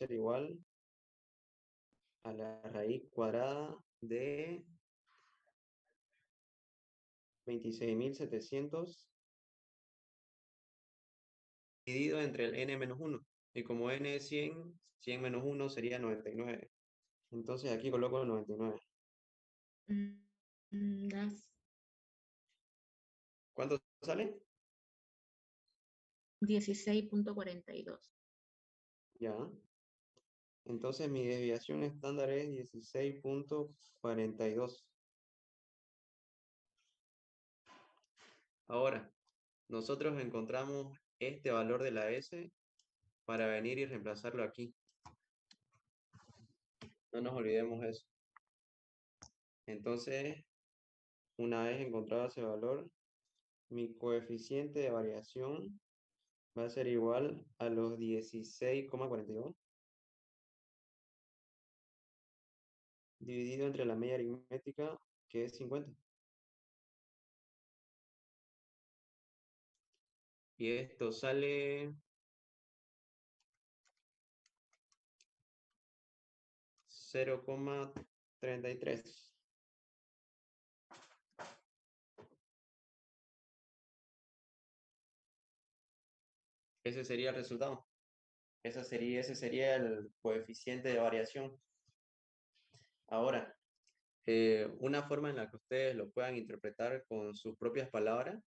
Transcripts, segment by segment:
ser igual a la raíz cuadrada de 26.700 dividido entre el n menos 1. Y como n es 100, 100 menos 1 sería 99. Entonces aquí coloco 99. Das ¿Cuánto sale? 16,42. Ya. Entonces mi desviación estándar es 16,42. Ahora, nosotros encontramos este valor de la S para venir y reemplazarlo aquí. No nos olvidemos eso. Entonces, una vez encontrado ese valor, mi coeficiente de variación va a ser igual a los 16,42 dividido entre la media aritmética, que es 50. Y esto sale 0,33. Ese sería el resultado. Ese sería el coeficiente de variación. Ahora, una forma en la que ustedes lo puedan interpretar con sus propias palabras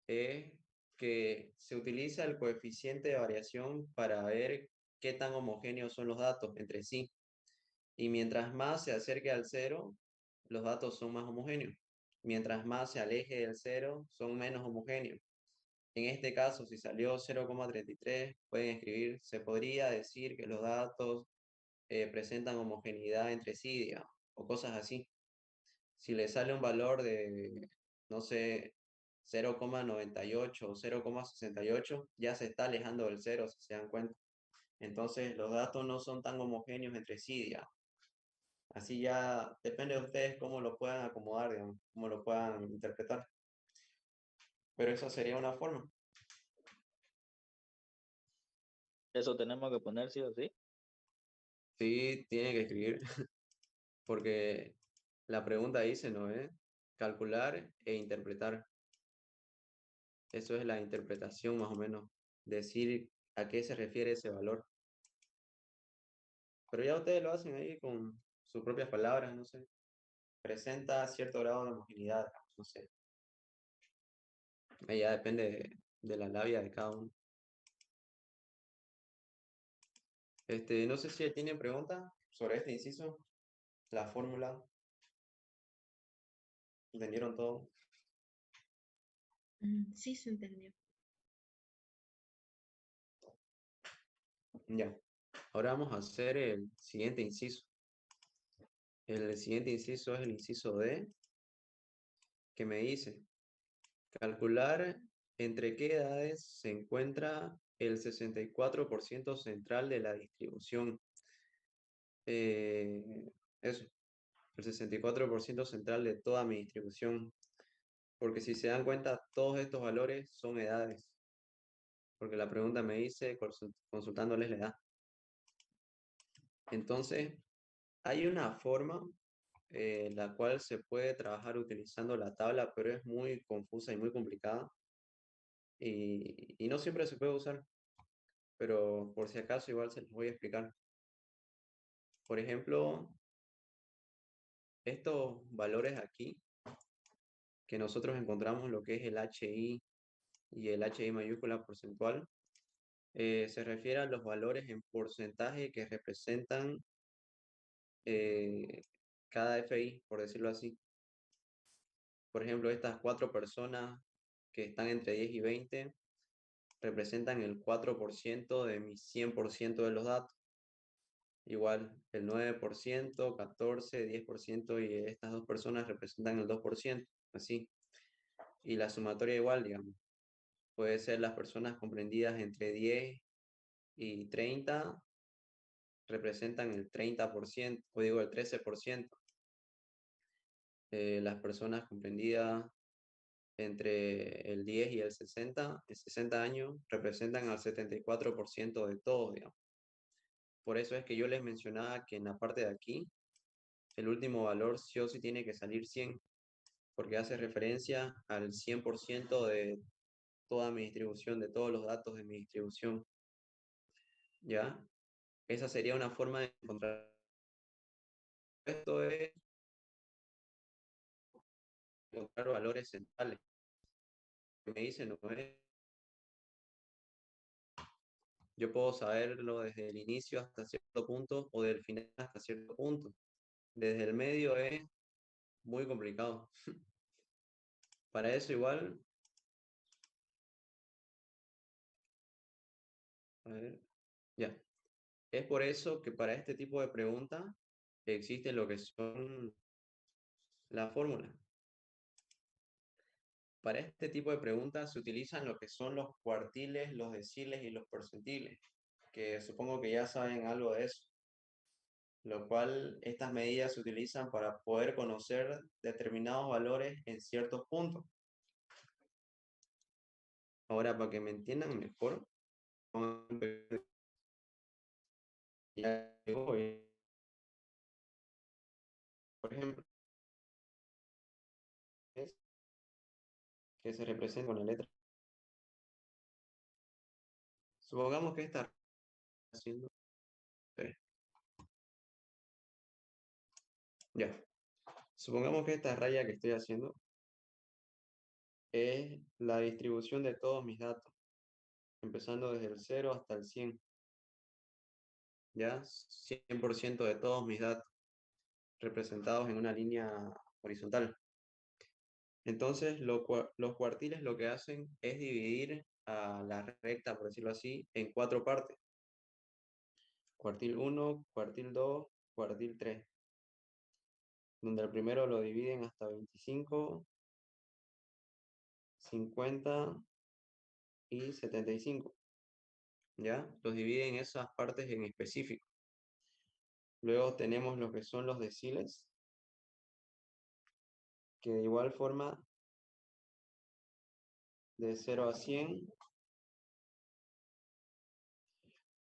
es que se utiliza el coeficiente de variación para ver qué tan homogéneos son los datos entre sí. Y mientras más se acerque al cero, los datos son más homogéneos. Mientras más se aleje del cero, son menos homogéneos. En este caso, si salió 0,33, pueden escribir, se podría decir que los datos presentan homogeneidad entre sí, digamos, o cosas así. Si le sale un valor de, no sé, 0,98 o 0,68, ya se está alejando del cero, si se dan cuenta. Entonces, los datos no son tan homogéneos entre sí, digamos. Así ya depende de ustedes cómo lo puedan acomodar, digamos, cómo lo puedan interpretar. Pero esa sería una forma. Eso tenemos que poner sí o sí. Sí, tiene que escribir, porque la pregunta dice, ¿no es? Calcular e interpretar. Eso es la interpretación más o menos. Decir a qué se refiere ese valor. Pero ya ustedes lo hacen ahí con sus propias palabras, no sé. Presenta cierto grado de homogeneidad, no sé. Ahí ya depende de la labia de cada uno. No sé si tienen preguntas sobre este inciso, la fórmula. ¿Entendieron todo? Sí, se entendió. Ya. Ahora vamos a hacer el siguiente inciso. El siguiente inciso es el inciso D, que me dice calcular entre qué edades se encuentra el 64% central de la distribución. Eso, el 64% central de toda mi distribución. Porque si se dan cuenta, todos estos valores son edades. Porque la pregunta me dice consultándoles la edad. Entonces, hay una forma la cual se puede trabajar utilizando la tabla, pero es muy confusa y muy complicada. Y no siempre se puede usar, pero por si acaso igual se los voy a explicar. Por ejemplo, estos valores aquí, que nosotros encontramos lo que es el HI y el HI mayúscula porcentual, se refiere a los valores en porcentaje que representan cada FI, por decirlo así. Por ejemplo, estas 4 personas que están entre 10 y 20 representan el 4% de mi 100% de los datos. Igual, el 9%, 14, 10% y estas 2 personas representan el 2%, así. Y la sumatoria igual, digamos. Puede ser las personas comprendidas entre 10 y 30 representan el 30%, o digo el 13%. Las personas comprendidas entre el 10 y el 60 años, representan al 74% de todos, digamos. Por eso es que yo les mencionaba que en la parte de aquí, el último valor sí o sí tiene que salir 100, porque hace referencia al 100% de toda mi distribución, de todos los datos de mi distribución, ¿ya? Esa sería una forma de encontrar. Esto es encontrar valores centrales. Me dicen, ¿no es? Yo puedo saberlo desde el inicio hasta cierto punto o del final hasta cierto punto. Desde el medio es muy complicado. Para eso igual, a ver, ya. Es por eso que para este tipo de preguntas existen lo que son las fórmulas. Para este tipo de preguntas se utilizan lo que son los cuartiles, los deciles y los percentiles, que supongo que ya saben algo de eso, lo cual estas medidas se utilizan para poder conocer determinados valores en ciertos puntos. Ahora, para que me entiendan mejor, ya voy. Por ejemplo, es que se representa con la letra. Supongamos que está haciendo. Ya. Supongamos que esta raya que estoy haciendo es la distribución de todos mis datos, empezando desde el 0 hasta el 100. Ya, 100% de todos mis datos representados en una línea horizontal. Entonces, los cuartiles lo que hacen es dividir a la recta, por decirlo así, en 4 partes. Cuartil 1, cuartil 2, cuartil 3. Donde el primero lo dividen hasta 25, 50 y 75. ¿Ya? Los dividen esas partes en específico. Luego tenemos lo que son los deciles, que de igual forma de 0 a 100.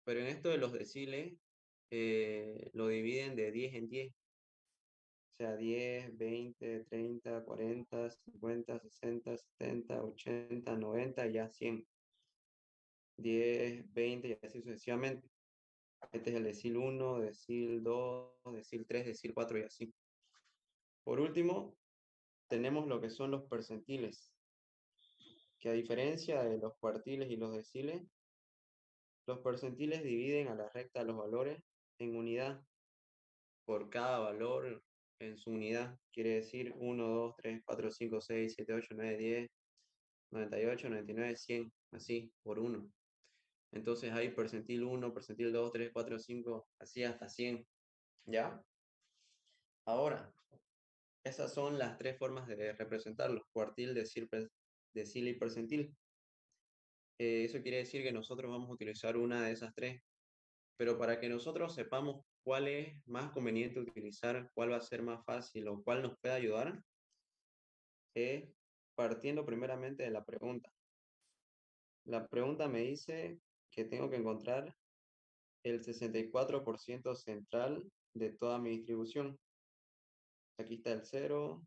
Pero en esto de los deciles, lo dividen de 10 en 10. O sea, 10, 20, 30, 40, 50, 60, 70, 80, 90 y ya 100. 10, 20 y así sucesivamente. Este es el decil 1, decil 2, decil 3, decil 4 y así. Por último, tenemos lo que son los percentiles, que a diferencia de los cuartiles y los deciles, los percentiles dividen a la recta los valores en unidad por cada valor en su unidad. Quiere decir 1, 2, 3, 4, 5, 6, 7, 8, 9, 10, 98, 99, 100, así, por 1. Entonces hay percentil 1, percentil 2, 3, 4, 5, así hasta 100. ¿Ya? Ahora, esas son las 3 formas de representarlos: cuartil, decil y percentil. Eso quiere decir que nosotros vamos a utilizar una de esas 3. Pero para que nosotros sepamos cuál es más conveniente utilizar, cuál va a ser más fácil o cuál nos puede ayudar, es partiendo primeramente de la pregunta. La pregunta me dice que tengo que encontrar el 64% central de toda mi distribución. Aquí está el 0,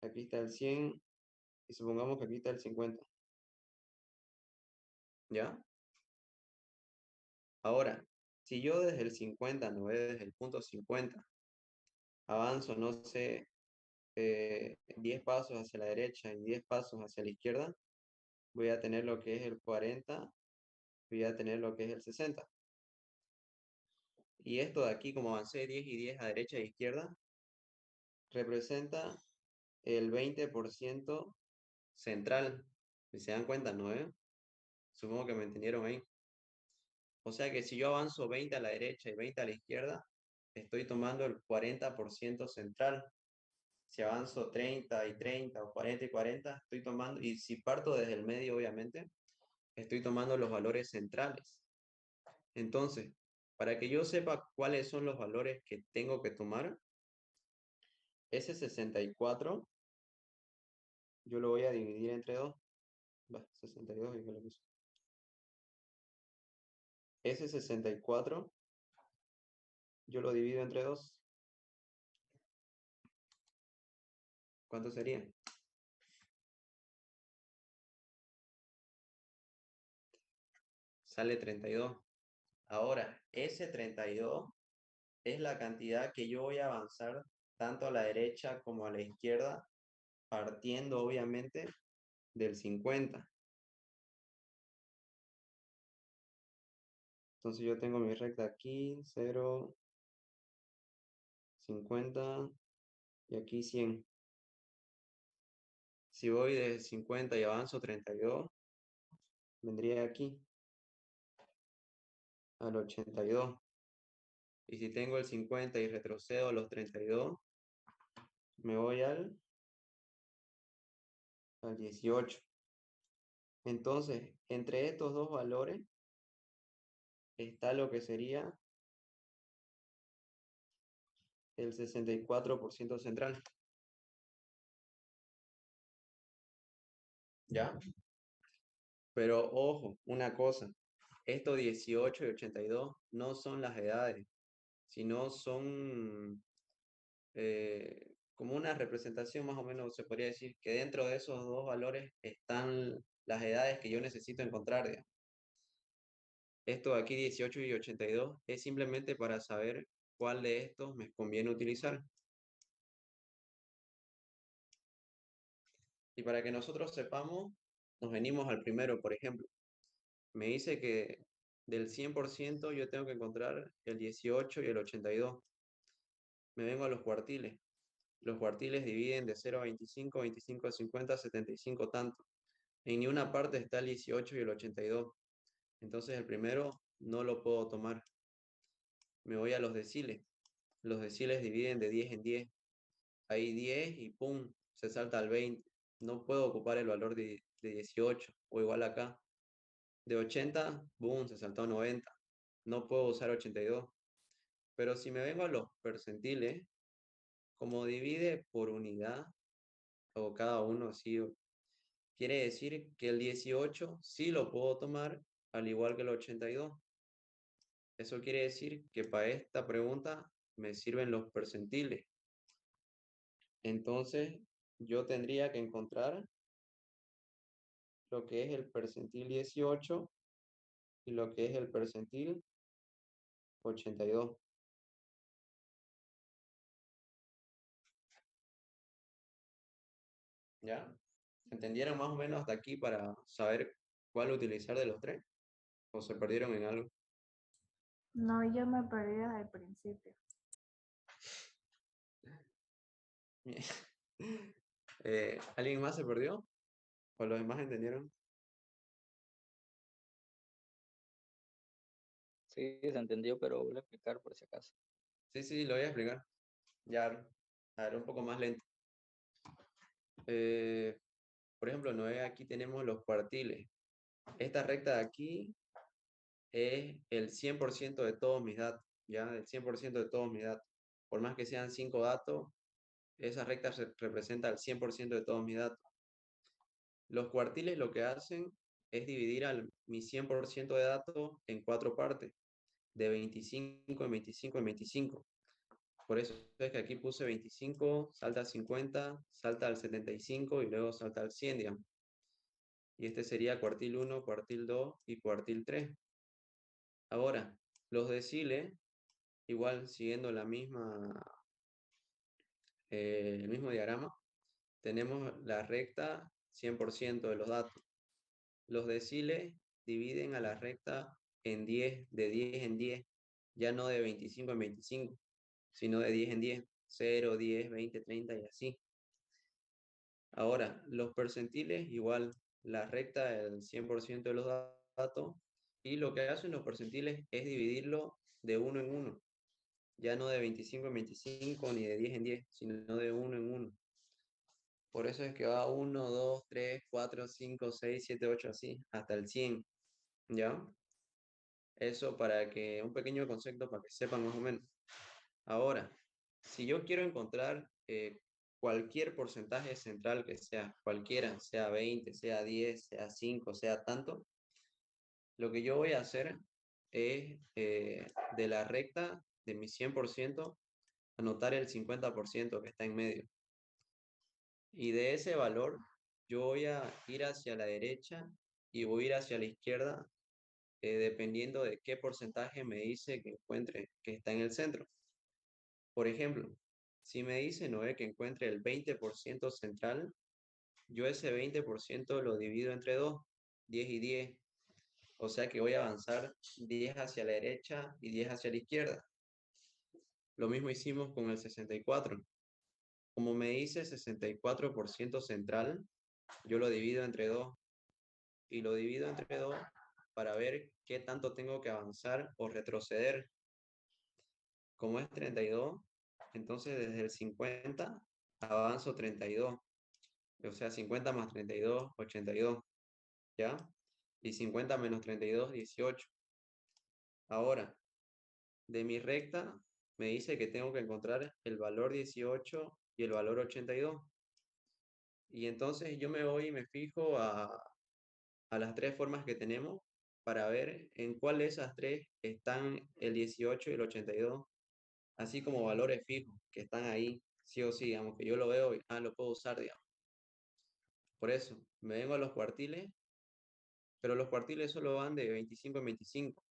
aquí está el 100 y supongamos que aquí está el 50. ¿Ya? Ahora, si yo desde el 50, no desde el punto 50, avanzo, no sé, 10 pasos hacia la derecha y 10 pasos hacia la izquierda, voy a tener lo que es el 40, voy a tener lo que es el 60. Y esto de aquí, como avancé 10 y 10 a derecha e izquierda, representa el 20% central. Si se dan cuenta, ¿no? Supongo que me entendieron ahí. O sea que si yo avanzo 20 a la derecha y 20 a la izquierda, estoy tomando el 40% central. Si avanzo 30 y 30 o 40 y 40, estoy tomando, y si parto desde el medio, obviamente, estoy tomando los valores centrales. Entonces, para que yo sepa cuáles son los valores que tengo que tomar, ese 64 yo lo voy a dividir entre 2. 62 y que lo puse. Ese 64 yo lo divido entre 2. ¿Cuánto sería? Sale 32. Ahora, ese 32 es la cantidad que yo voy a avanzar tanto a la derecha como a la izquierda, partiendo obviamente del 50. Entonces yo tengo mi recta aquí, 0, 50 y aquí 100. Si voy de 50 y avanzo 32, vendría aquí al 82. Y si tengo el 50 y retrocedo a los 32, me voy al 18. Entonces, entre estos dos valores está lo que sería el 64% central. ¿Ya? Pero ojo, una cosa, estos 18 y 82 no son las edades, sino son como una representación más o menos, se podría decir que dentro de esos dos valores están las edades que yo necesito encontrar. Digamos. Esto de aquí 18 y 82 es simplemente para saber cuál de estos me conviene utilizar. Y para que nosotros sepamos, nos venimos al primero, por ejemplo. Me dice que del 100% yo tengo que encontrar el 18 y el 82. Me vengo a los cuartiles. Los cuartiles dividen de 0 a 25, 25 a 50, 75 tanto. En ninguna parte está el 18 y el 82. Entonces el primero no lo puedo tomar. Me voy a los deciles. Los deciles dividen de 10 en 10. Hay 10 y pum, se salta al 20. No puedo ocupar el valor de 18 o igual acá. De 80, boom, se saltó a 90. No puedo usar 82. Pero si me vengo a los percentiles, como divide por unidad, o cada uno así, quiere decir que el 18 sí lo puedo tomar, al igual que el 82. Eso quiere decir que para esta pregunta me sirven los percentiles. Entonces, yo tendría que encontrar lo que es el percentil 18 y lo que es el percentil 82. ¿Ya? ¿Entendieron más o menos hasta aquí para saber cuál utilizar de los tres? ¿O se perdieron en algo? No, yo me perdí desde el principio. ¿Alguien más se perdió? ¿O los demás entendieron? Sí, se entendió, pero voy a explicar por si acaso. Sí, sí, lo voy a explicar. Ya, a ver, un poco más lento. Por ejemplo, Noé, aquí tenemos los cuartiles. Esta recta de aquí es el 100% de todos mis datos, ¿ya? El 100% de todos mis datos. Por más que sean 5 datos, esa recta representa el 100% de todos mis datos. Los cuartiles lo que hacen es dividir mi 100% de datos en 4 partes, de 25 en 25 en 25. Por eso es que aquí puse 25, salta al 50, salta al 75 y luego salta al 100, digamos. Y este sería cuartil 1, cuartil 2 y cuartil 3. Ahora, los deciles, igual siguiendo el mismo diagrama, tenemos la recta 100% de los datos. Los deciles dividen a la recta en 10, de 10 en 10, ya no de 25 en 25, sino de 10 en 10, 0, 10, 20, 30 y así. Ahora, los percentiles, igual, la recta del 100% de los datos, y lo que hacen los percentiles es dividirlo de 1 en 1, ya no de 25 en 25 ni de 10 en 10, sino de 1 en 1. Por eso es que va 1, 2, 3, 4, 5, 6, 7, 8, así, hasta el 100, ¿ya? Eso para que, un pequeño concepto para que sepan más o menos. Ahora, si yo quiero encontrar cualquier porcentaje central que sea, cualquiera, sea 20, sea 10, sea 5, sea tanto, lo que yo voy a hacer es de la recta de mi 100%, anotar el 50% que está en medio. Y de ese valor, yo voy a ir hacia la derecha y voy a ir hacia la izquierda, dependiendo de qué porcentaje me dice que encuentre que está en el centro. Por ejemplo, si me dice Noé que encuentre el 20% central, yo ese 20% lo divido entre 2, 10 y 10. O sea que voy a avanzar 10 hacia la derecha y 10 hacia la izquierda. Lo mismo hicimos con el 64. Como me dice 64% central, yo lo divido entre 2 y lo divido entre 2 para ver qué tanto tengo que avanzar o retroceder. Como es 32, entonces desde el 50 avanzo 32. O sea, 50 más 32, 82. ¿Ya? Y 50 menos 32, 18. Ahora, de mi recta me dice que tengo que encontrar el valor 18 y el valor 82. Y entonces yo me voy y me fijo a las tres formas que tenemos para ver en cuál de esas tres están el 18 y el 82, así como valores fijos que están ahí, sí o sí, aunque yo lo veo y lo puedo usar, digamos. Por eso, me vengo a los cuartiles, pero los cuartiles solo van de 25 en 25.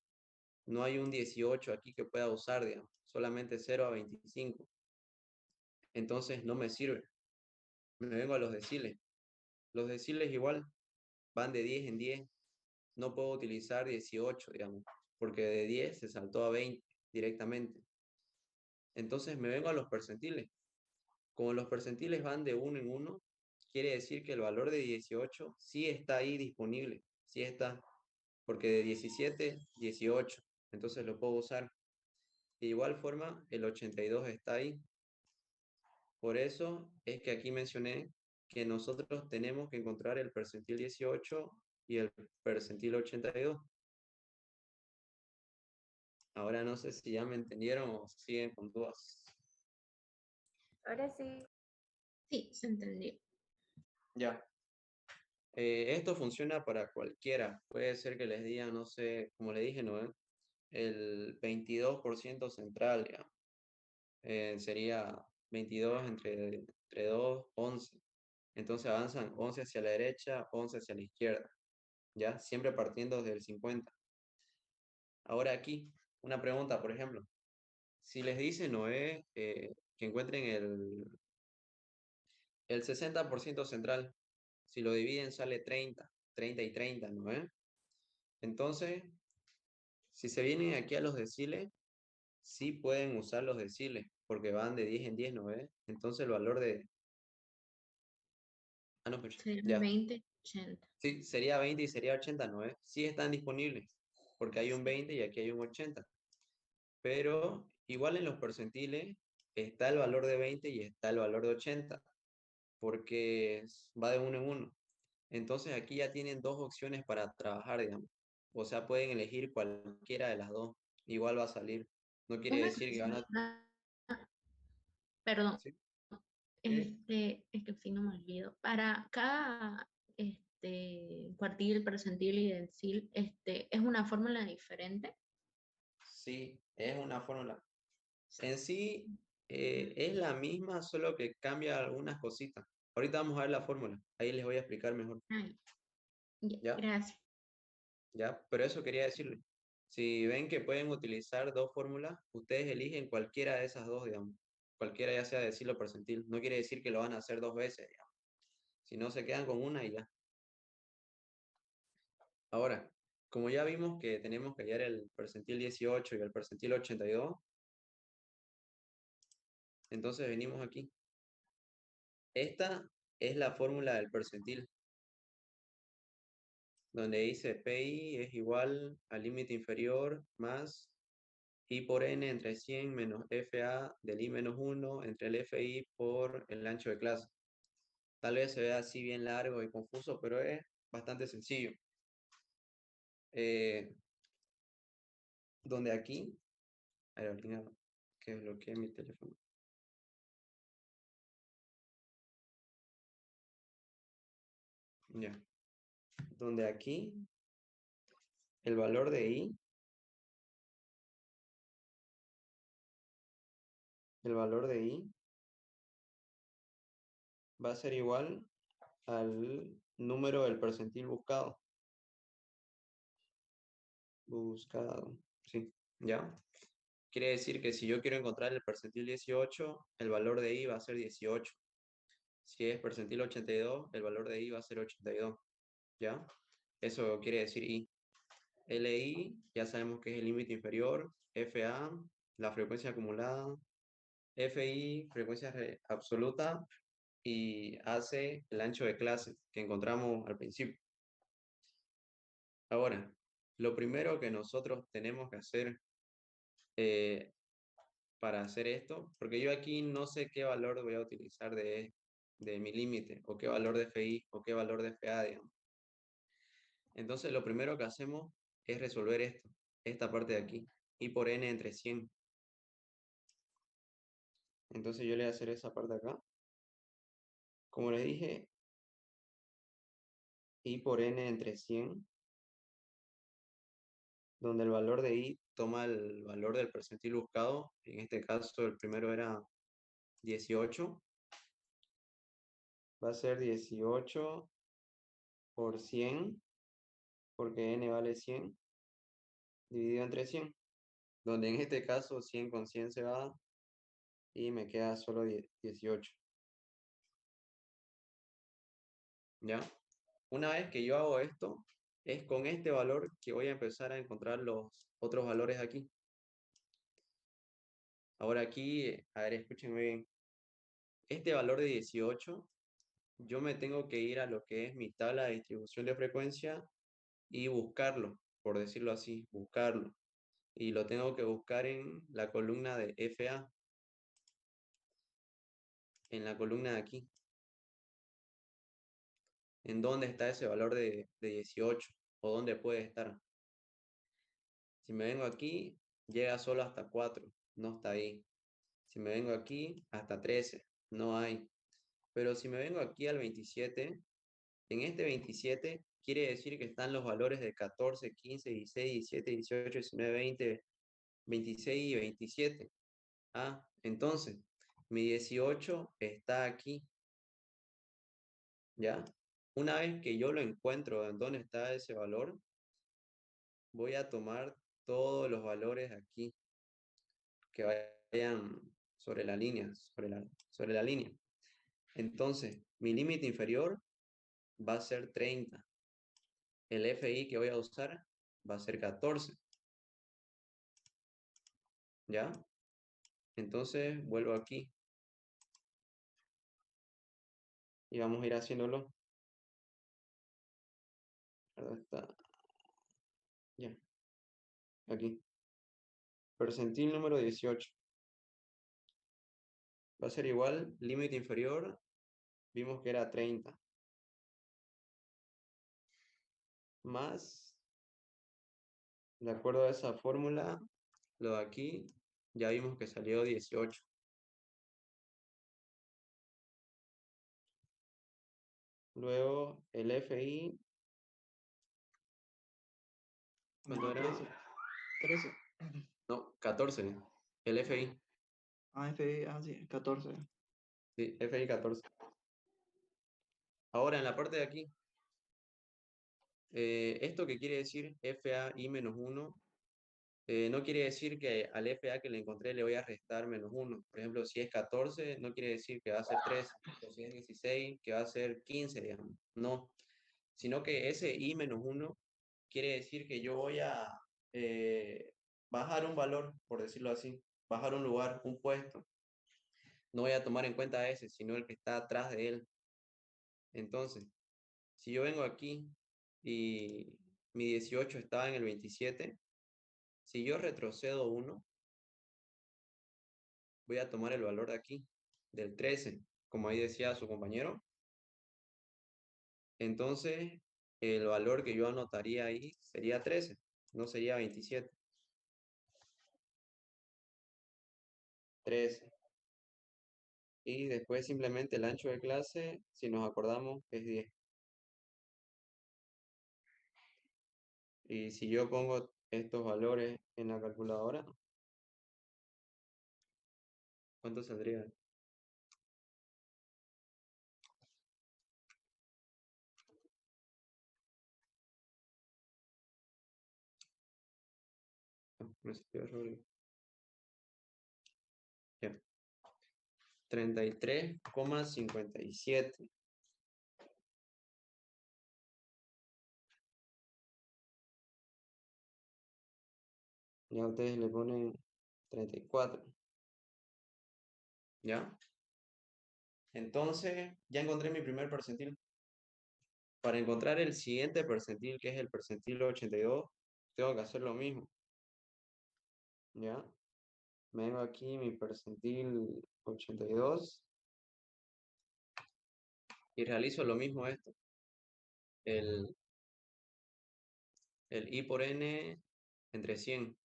No hay un 18 aquí que pueda usar, digamos, solamente 0 a 25. Entonces no me sirve. Me vengo a los deciles. Los deciles igual van de 10 en 10. No puedo utilizar 18, digamos, porque de 10 se saltó a 20 directamente. Entonces me vengo a los percentiles. Como los percentiles van de 1 en 1, quiere decir que el valor de 18 sí está ahí disponible, sí está, porque de 17, 18, entonces lo puedo usar. De igual forma, el 82 está ahí. Por eso es que aquí mencioné que nosotros tenemos que encontrar el percentil 18 y el percentil 82. Ahora no sé si ya me entendieron o siguen con dudas. Ahora sí. Sí, se entendió. Ya. Esto funciona para cualquiera. Puede ser que les digan, no sé, como le dije, ¿no? El 22% central, ya. Sería 22 entre 2, 11. Entonces avanzan 11 hacia la derecha, 11 hacia la izquierda. ¿Ya? Siempre partiendo desde el 50. Ahora aquí, una pregunta, por ejemplo. Si les dice Noé que encuentren el 60% central, si lo dividen sale 30, 30 y 30, Noé. Entonces, si se vienen aquí a los deciles, sí pueden usar los deciles, porque van de 10 en 10, Noé. Entonces el valor de... no, pero Sería ya. 20, 80. Sí, sería 20 y sería 80, Noé. Sí están disponibles, porque hay un 20 y aquí hay un 80. Pero igual en los percentiles está el valor de 20 y está el valor de 80, porque va de uno en uno. Entonces aquí ya tienen dos opciones para trabajar, digamos. O sea, pueden elegir cualquiera de las dos. Igual va a salir. No quiere Una decir que van a... consulta, perdón, Sí, sí. es que si no me olvido. Para cada cuartil, percentil y decil, ¿es una fórmula diferente? Sí, es una fórmula. En sí, es la misma, solo que cambia algunas cositas. Ahorita vamos a ver la fórmula. Ahí les voy a explicar mejor. Ay, ya, ¿Ya? gracias. ¿Ya? Pero eso quería decirle. Si ven que pueden utilizar dos fórmulas, ustedes eligen cualquiera de esas dos, digamos. Cualquiera ya sea decirlo percentil. No quiere decir que lo van a hacer dos veces, digamos. Si no, se quedan con una y ya. Ahora, como ya vimos que tenemos que hallar el percentil 18 y el percentil 82, entonces venimos aquí. Esta es la fórmula del percentil, donde dice PI es igual al límite inferior más I por N entre 100 menos FA del I menos 1 entre el FI por el ancho de clase. Tal vez se vea así bien largo y confuso, pero es bastante sencillo. Donde aquí, aerolínea que bloquee mi teléfono. Ya. Donde aquí el valor de I el valor de I va a ser igual al número del percentil buscado. Buscado, sí, ¿ya? Quiere decir que si yo quiero encontrar el percentil 18, el valor de I va a ser 18. Si es percentil 82, el valor de I va a ser 82, ¿ya? Eso quiere decir I. LI, ya sabemos que es el límite inferior. FA, la frecuencia acumulada. FI, frecuencia absoluta. Y AC, el ancho de clase que encontramos al principio. Ahora, lo primero que nosotros tenemos que hacer para hacer esto, porque yo aquí no sé qué valor voy a utilizar de mi límite, o qué valor de FI, o qué valor de FA, digamos. Entonces, lo primero que hacemos es resolver esto, esta parte de aquí, I por N entre 100. Entonces, yo le voy a hacer esa parte acá. Como les dije, I por N entre 100, donde el valor de I toma el valor del percentil buscado. En este caso, el primero era 18. Va a ser 18 por 100, porque N vale 100, dividido entre 100, donde en este caso 100 con 100 se va y me queda solo 18. ¿Ya? Una vez que yo hago esto, es con este valor que voy a empezar a encontrar los otros valores aquí. Ahora aquí, a ver, escúchenme bien. Este valor de 18, yo me tengo que ir a lo que es mi tabla de distribución de frecuencia y buscarlo, por decirlo así, buscarlo. Y lo tengo que buscar en la columna de FA, en la columna de aquí. ¿En dónde está ese valor de 18? ¿O dónde puede estar? Si me vengo aquí, llega solo hasta 4, no está ahí. Si me vengo aquí, hasta 13, no hay. Pero si me vengo aquí al 27, en este 27 quiere decir que están los valores de 14, 15, 16, 17, 18, 19, 20, 26 y 27. Ah, entonces, mi 18 está aquí, ¿ya? Una vez que yo lo encuentro en dónde está ese valor, voy a tomar todos los valores aquí que vayan sobre la línea, sobre la línea. Entonces, mi límite inferior va a ser 30. El FI que voy a usar va a ser 14. ¿Ya? Entonces, vuelvo aquí. Y vamos a ir haciéndolo. ¿Dónde está? Ya. Aquí. Percentil número 18. Va a ser igual, límite inferior, vimos que era 30. Más, de acuerdo a esa fórmula, lo de aquí, ya vimos que salió 18. Luego el FI, ¿cuánto era? 13. No, 14. El FI. FI, sí, 14. Sí, FI 14. Ahora en la parte de aquí, ¿esto qué quiere decir? FAI menos 1. No quiere decir que al FA que le encontré le voy a restar menos 1. Por ejemplo, si es 14, no quiere decir que va a ser 13. O si es 16, que va a ser 15, digamos. No. Sino que ese I menos 1 quiere decir que yo voy a bajar un valor, por decirlo así. Bajar un lugar, un puesto. No voy a tomar en cuenta ese, sino el que está atrás de él. Entonces, si yo vengo aquí y mi 18 estaba en el 27, si yo retrocedo 1, voy a tomar el valor de aquí, del 13, como ahí decía su compañero. Entonces, el valor que yo anotaría ahí sería 13, no sería 27. 13. Y después simplemente el ancho de clase, si nos acordamos, es 10. Y si yo pongo estos valores en la calculadora, ¿Cuánto saldría? Me salió error. Ya. 33,57. Ya ustedes le ponen 34. ¿Ya? Entonces, ya encontré mi primer percentil. Para encontrar el siguiente percentil, que es el percentil 82, tengo que hacer lo mismo. ¿Ya? Me vengo aquí, mi percentil 82, y realizo lo mismo esto. El I por N entre 100,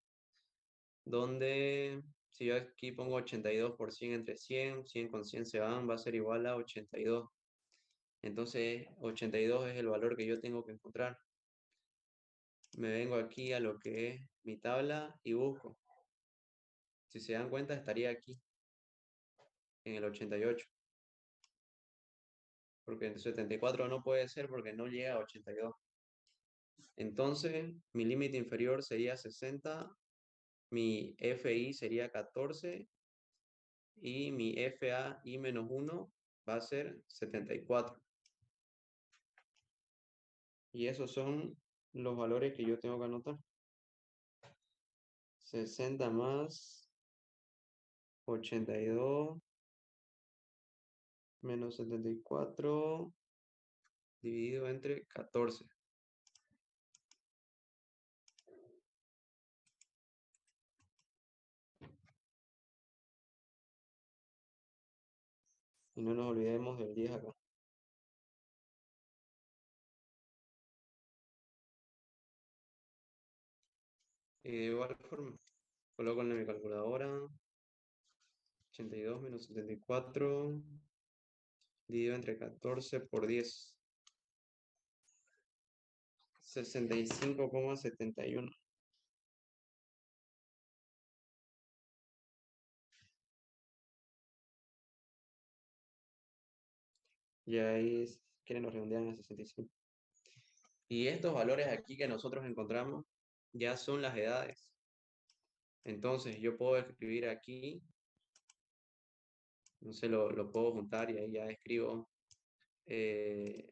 donde si yo aquí pongo 82 por 100 entre 100, 100 con 100 se van, va a ser igual a 82. Entonces, 82 es el valor que yo tengo que encontrar. Me vengo aquí a lo que es mi tabla y busco. Si se dan cuenta, estaría aquí, en el 88. Porque el 74 no puede ser porque no llega a 82. Entonces, mi límite inferior sería 60, mi FI sería 14 y mi FAI menos 1 va a ser 74. Y esos son los valores que yo tengo que anotar. 60 más 82 menos 74 dividido entre 14. Y no nos olvidemos del 10 acá. Y de igual forma, coloco en mi calculadora 82 menos 74 dividido entre 14 por 10. 65,71. Y ahí, si quieren, nos redondean a 65. Y estos valores aquí que nosotros encontramos ya son las edades. Entonces yo puedo escribir aquí, no sé, lo puedo juntar y ahí ya escribo el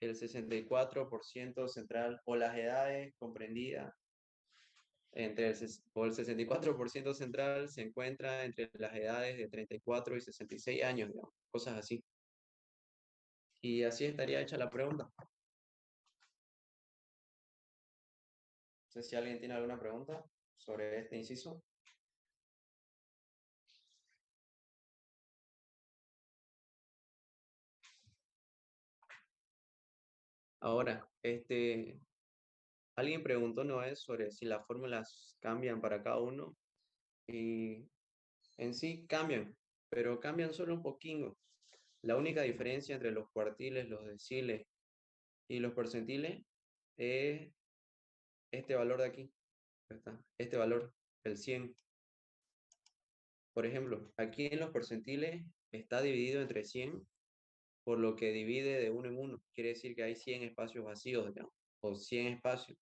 64% central o las edades comprendidas entre o el 64% central se encuentra entre las edades de 34 y 66 años, digamos, cosas así. Y así estaría hecha la pregunta. No sé si alguien tiene alguna pregunta sobre este inciso. Ahora, alguien preguntó, ¿no es? Sobre si las fórmulas cambian para cada uno. Y en sí cambian, pero cambian solo un poquito. La única diferencia entre los cuartiles, los deciles y los percentiles es este valor de aquí. Ahí está, este valor, el 100. Por ejemplo, aquí en los percentiles está dividido entre 100, por lo que divide de uno en uno. Quiere decir que hay 100 espacios vacíos, digamos, o 100 espacios.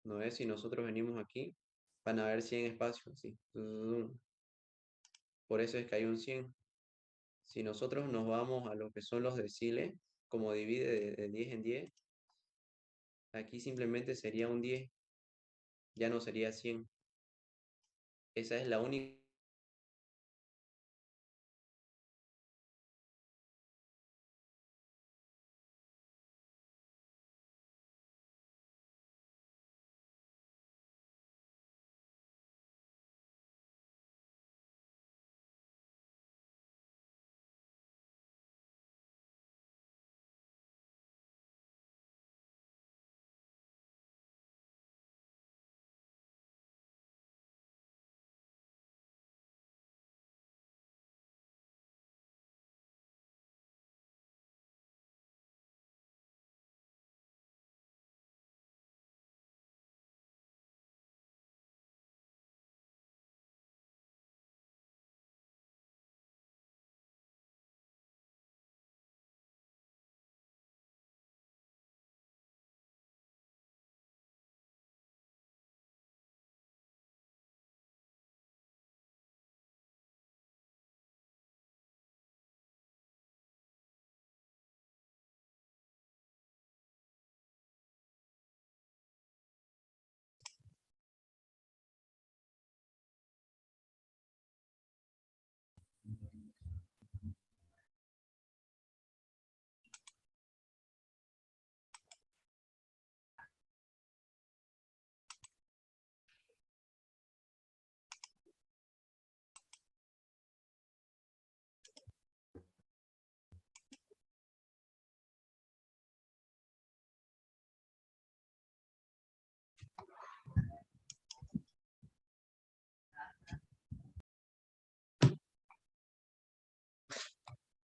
¿No es? Si nosotros venimos aquí, van a haber 100 espacios, ¿sí? Por eso es que hay un 100. Si nosotros nos vamos a lo que son los deciles, como divide de 10 en 10, aquí simplemente sería un 10, ya no sería 100. Esa es la única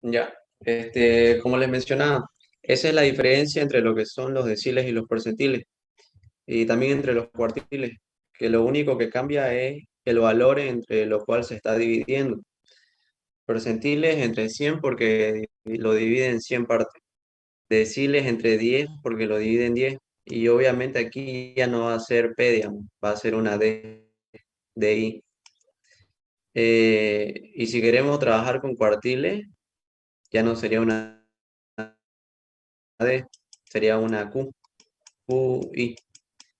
Ya, como les mencionaba, esa es la diferencia entre lo que son los deciles y los percentiles, y también entre los cuartiles, que lo único que cambia es el valor entre lo cual se está dividiendo. Percentiles entre 100 porque lo divide en 100 partes. Deciles entre 10 porque lo divide en 10. Y obviamente aquí ya no va a ser P, digamos, va a ser una D, DI. Y si queremos trabajar con cuartiles, ya no sería una D, sería una Q, QI.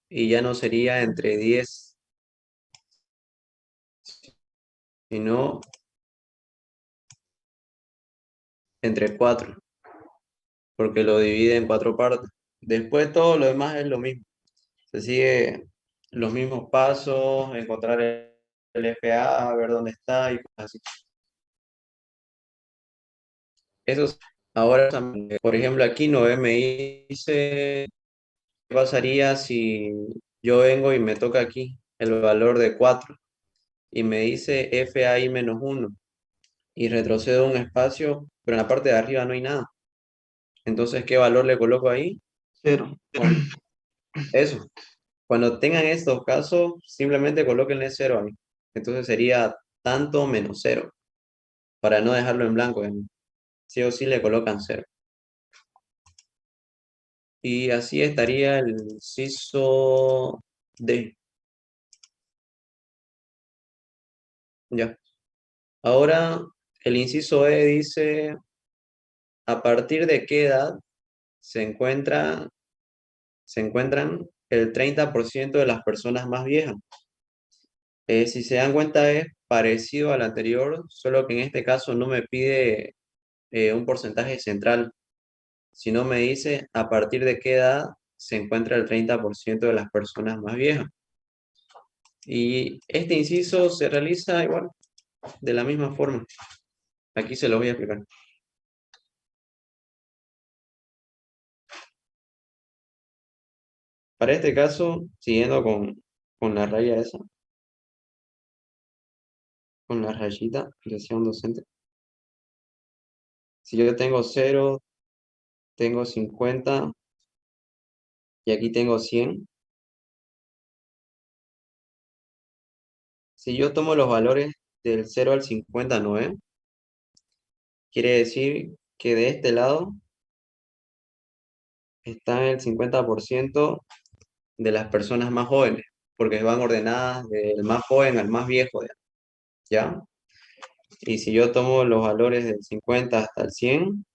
Y ya no sería entre 10, sino entre 4, porque lo divide en 4 partes. Después todo lo demás es lo mismo. Se sigue los mismos pasos, encontrar el FA, ver dónde está y cosas así. Eso es- ahora, por ejemplo, aquí no me dice qué pasaría si yo vengo y me toca aquí el valor de 4 y me dice FAI menos 1 y retrocedo un espacio, pero en la parte de arriba no hay nada. Entonces, ¿qué valor le coloco ahí? 0. Bueno, eso. Cuando tengan estos casos, simplemente colóquenle 0 ahí. Entonces sería tanto menos 0, para no dejarlo en blanco. Sí o sí le colocan 0. Y así estaría el inciso D. Ya. Ahora, el inciso E dice, ¿a partir de qué edad se encuentran el 30% de las personas más viejas? Si se dan cuenta, es parecido al anterior, solo que en este caso no me pide un porcentaje central, sino me dice a partir de qué edad se encuentra el 30% de las personas más viejas. Y este inciso se realiza igual, de la misma forma. Aquí se lo voy a explicar. Para este caso, siguiendo con la raya esa, con la rayita, decía un docente. Si yo tengo 0, tengo 50 y aquí tengo 100. Si yo tomo los valores del 0 al 59, quiere decir que de este lado está el 50% de las personas más jóvenes, porque van ordenadas del más joven al más viejo, ¿ya? Y si yo tomo los valores del 50 hasta el 100,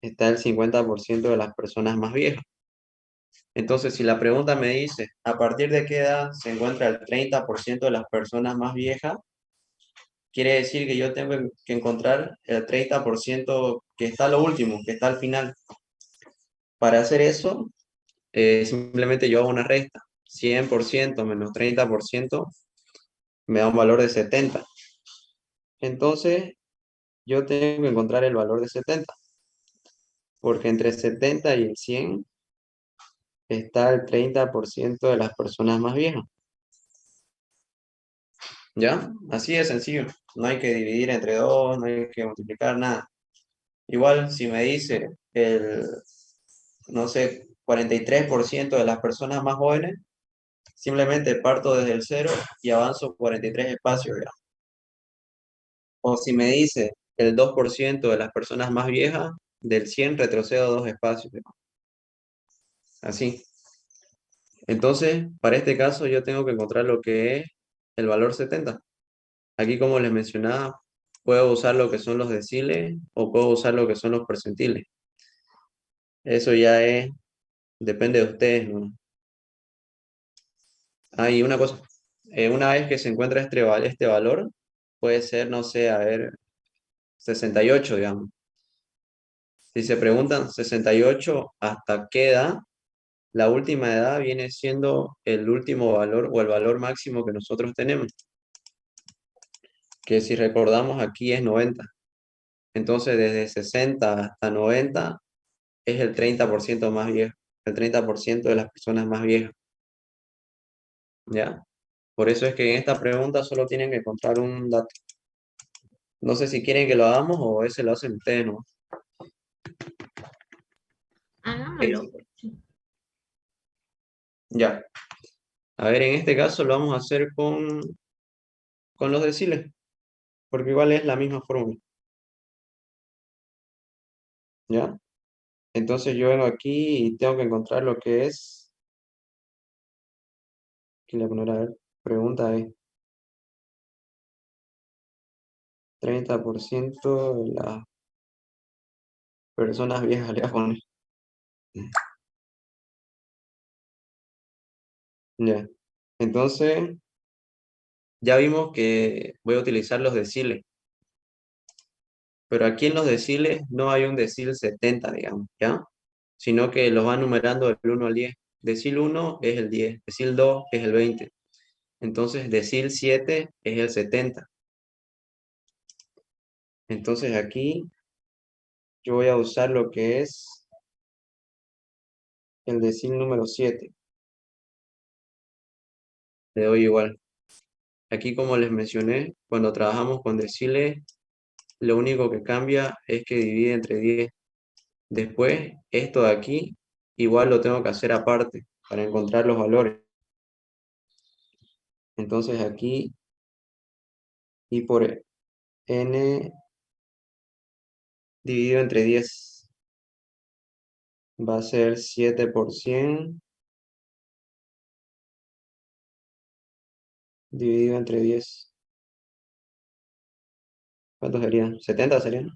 está el 50% de las personas más viejas. Entonces, si la pregunta me dice, ¿a partir de qué edad se encuentra el 30% de las personas más viejas? Quiere decir que yo tengo que encontrar el 30% que está lo último, que está al final. Para hacer eso, simplemente yo hago una resta. 100% menos 30% me da un valor de 70. Entonces, yo tengo que encontrar el valor de 70, porque entre 70 y el 100 está el 30% de las personas más viejas. ¿Ya? Así de sencillo. No hay que dividir entre 2, no hay que multiplicar nada. Igual, si me dice no sé, 43% de las personas más jóvenes, simplemente parto desde el 0 y avanzo 43 espacios, ¿ya? O si me dice el 2% de las personas más viejas, del 100 retrocedo 2 espacios, ¿ya? Así. Entonces, para este caso yo tengo que encontrar lo que es el valor 70. Aquí, como les mencionaba, puedo usar lo que son los deciles o puedo usar lo que son los percentiles. Eso ya depende de ustedes, ¿no? Y una cosa, una vez que se encuentra este valor, puede ser, no sé, a ver, 68, digamos. Si se preguntan 68 hasta qué edad, la última edad viene siendo el último valor o el valor máximo que nosotros tenemos, que si recordamos aquí es 90. Entonces, desde 60 hasta 90 es el 30% más viejo, el 30% de las personas más viejas, ¿ya? Por eso es que en esta pregunta solo tienen que encontrar un dato. No sé si quieren que lo hagamos o ese lo hacen ustedes, ¿no? Hagámoslo. Ya. A ver, en este caso lo vamos a hacer con los deciles, porque igual es la misma fórmula. ¿Ya? Entonces yo vengo aquí y tengo que encontrar lo que es, ¿qué le voy a poner? A ver, pregunta es, 30% de las personas viejas le voy a poner. Ya. Entonces, ya vimos que voy a utilizar los deciles, pero aquí en los deciles no hay un decil 70, digamos, ¿ya? Sino que los va numerando del 1 al 10. Decil 1 es el 10, decil 2 es el 20. Entonces, decil 7 es el 70. Entonces, aquí yo voy a usar lo que es el decil número 7. Le doy igual. Aquí, como les mencioné, cuando trabajamos con deciles, lo único que cambia es que divide entre 10. Después, esto de aquí, igual lo tengo que hacer aparte para encontrar los valores. Entonces aquí, y por n dividido entre 10 va a ser 7% dividido entre 10. ¿Cuánto serían? ¿70 serían?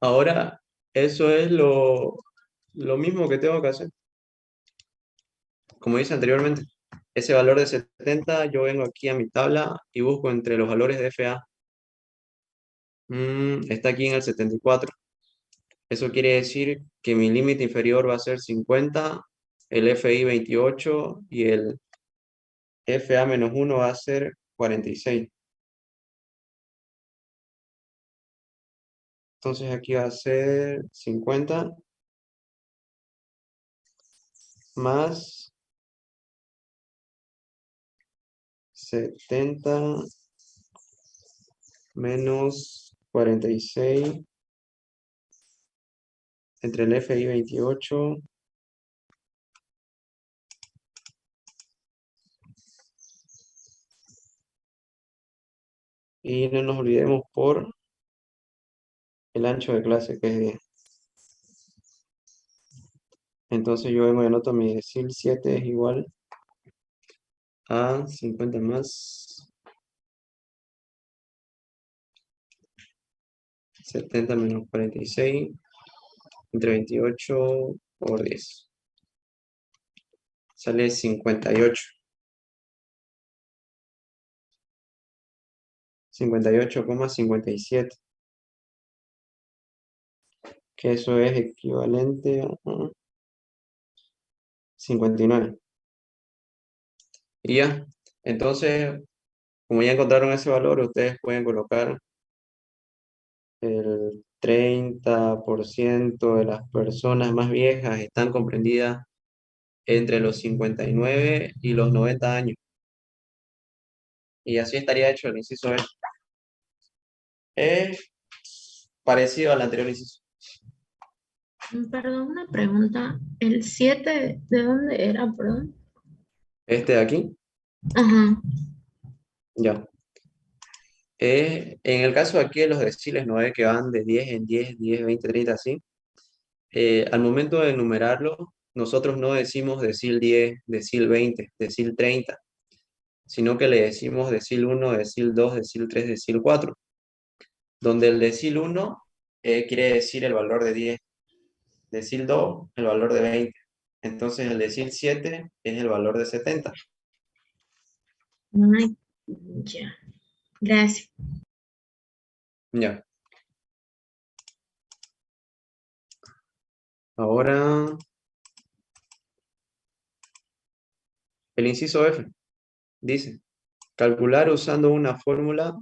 Ahora, eso es lo mismo que tengo que hacer. Como hice anteriormente, ese valor de 70, yo vengo aquí a mi tabla y busco entre los valores de FA. Está aquí en el 74. Eso quiere decir que mi límite inferior va a ser 50, el FI 28 y el FA-1 va a ser 46. Entonces aquí va a ser 50 más 70 menos 46 entre el FI 28 y no nos olvidemos por el ancho de clase que es 10. Entonces yo vengo y anoto mi decil 7 es igual a 50 más 70 menos 46 entre 28 por 10. Sale 58. 58,57. Que eso es equivalente a 59. Y ya, entonces, como ya encontraron ese valor, ustedes pueden colocar el 30% de las personas más viejas están comprendidas entre los 59 y los 90 años. Y así estaría hecho el inciso B. Es parecido al anterior inciso. Perdón, una pregunta. ¿El 7 de dónde era, perdón? Este de aquí, Ajá. ya. En el caso de aquí de los deciles, no es que van de 10 en 10, 10, 20, 30, así. Al momento de enumerarlo, nosotros no decimos decil 10, decil 20, decil 30, sino que le decimos decil 1, decil 2, decil 3, decil 4, donde el decil 1 quiere decir el valor de 10, decil 2 el valor de 20, entonces el decil 7 es el valor de 70. Ay, ya. Gracias. Ya. Ahora, el inciso F dice, calcular usando una fórmula